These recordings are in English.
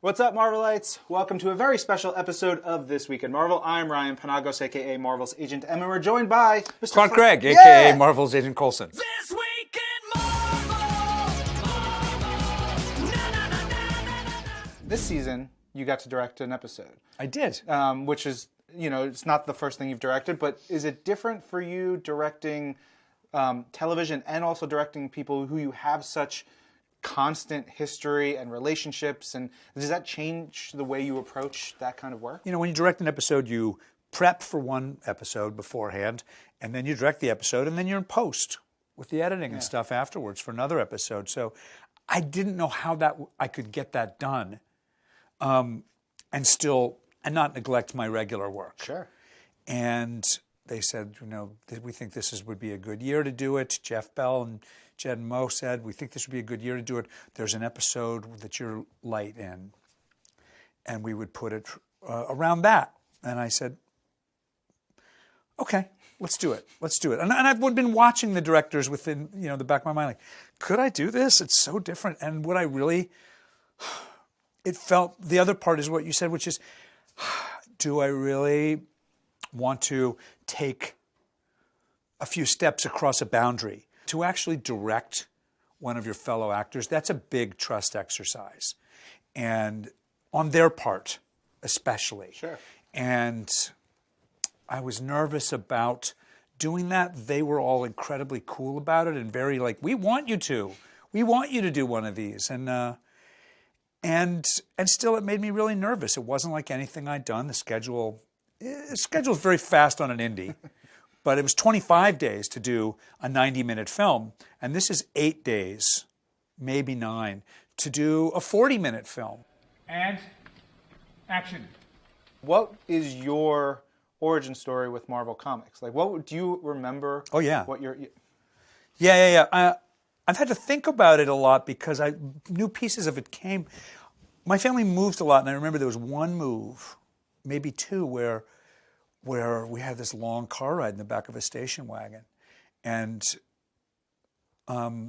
What's up, Marvelites? Welcome to a very special episode of This Week in Marvel. I'm Ryan Panagos, a.k.a. Marvel's Agent M, and we're joined by Mr. Clark Gregg, a.k.a. Marvel's Agent Coulson. This Week in Marvel! This season, you got to direct an episode. I did. Which is, you know, it's not the first thing you've directed, but is it different for you directing television and also directing people who you have such constant history and relationships, and does that change the way you approach that kind of work? You know, when you direct an episode, you prep for one episode beforehand, and then you direct the episode, and then you're in post with the editing and stuff afterwards for another episode. So I didn't know how I could get that done and not neglect my regular work. Sure. And they said, you know, we think this would be a good year to do it. Jeff Bell and Jed and Mo said, we think this would be a good year to do it. There's an episode that you're light in. And we would put it around that. And I said, okay, let's do it. Let's do it. And I've been watching the directors within, you know, the back of my mind, like, could I do this? It's so different. And would I really, it felt, the other part is what you said, which is, do I really want to take a few steps across a boundary? To actually direct one of your fellow actors, that's a big trust exercise. And on their part, especially. Sure. And I was nervous about doing that. They were all incredibly cool about it and very like, we want you to. We want you to do one of these. And still it made me really nervous. It wasn't like anything I'd done. The schedule is very fast on an indie. But it was 25 days to do a 90-minute film, and this is 8 days, maybe 9, to do a 40-minute film. And action. What is your origin story with Marvel Comics? Like, do you remember? Oh, yeah. What your Yeah. I've had to think about it a lot because new pieces of it came. My family moved a lot, and I remember there was one move, maybe two, where we had this long car ride in the back of a station wagon. And my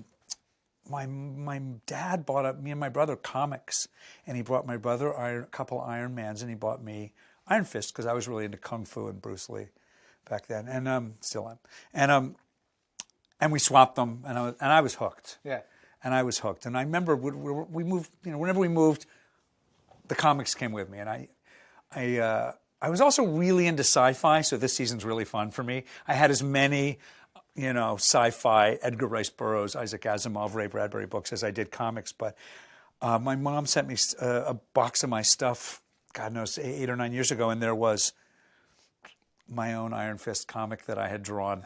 dad bought me and my brother comics. And he brought my brother a couple Iron Mans, and he bought me Iron Fist, because I was really into Kung Fu and Bruce Lee back then, and still am. And we swapped them, and I was hooked. Yeah. And I was hooked. And I remember we moved, you know, whenever we moved, the comics came with me. And I was also really into sci-fi, so this season's really fun for me. I had as many, you know, sci-fi, Edgar Rice Burroughs, Isaac Asimov, Ray Bradbury books as I did comics. But my mom sent me a box of my stuff, God knows, 8 or 9 years ago, and there was my own Iron Fist comic that I had drawn.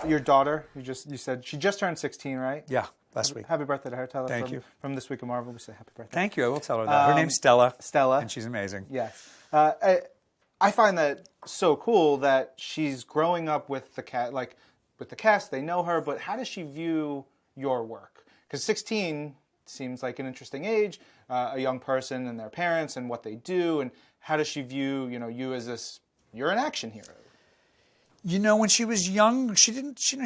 Your daughter, you said she just turned 16, right? Yeah. Last week. Happy birthday to her. Tell her Thank you. From This Week in Marvel, we say happy birthday. Thank you. I will tell her that. Her name's Stella. Stella. And she's amazing. Yes. I find that so cool that she's growing up with the cast. They know her, but how does she view your work? Because 16 seems like an interesting age, a young person and their parents and what they do, and how does she view, you know, you as you're an action hero? You know, when she was young, she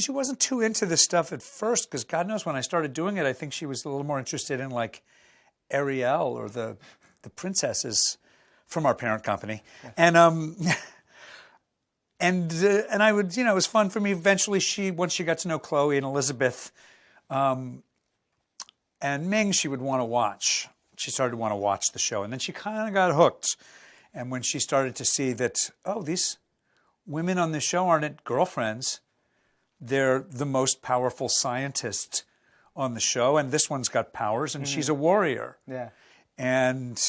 wasn't too into this stuff at first, because God knows when I started doing it, I think she was a little more interested in like Ariel or the princesses from our parent company. And I would, you know, it was fun for me. Eventually, once she got to know Chloe and Elizabeth, and Ming, she would want to watch. She started to want to watch the show, and then she kind of got hooked. And when she started to see that, oh, these women on the show aren't girlfriends. They're the most powerful scientist on the show, and this one's got powers, and she's a warrior. Yeah. And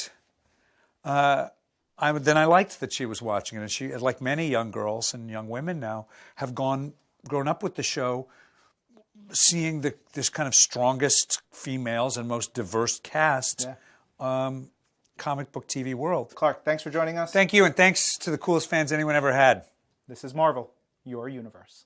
then I liked that she was watching it, and she, like many young girls and young women now, have grown up with the show, seeing this kind of strongest females and most diverse cast. Comic book TV world. Clark, thanks for joining us. Thank you, and thanks to the coolest fans anyone ever had. This is Marvel, your universe.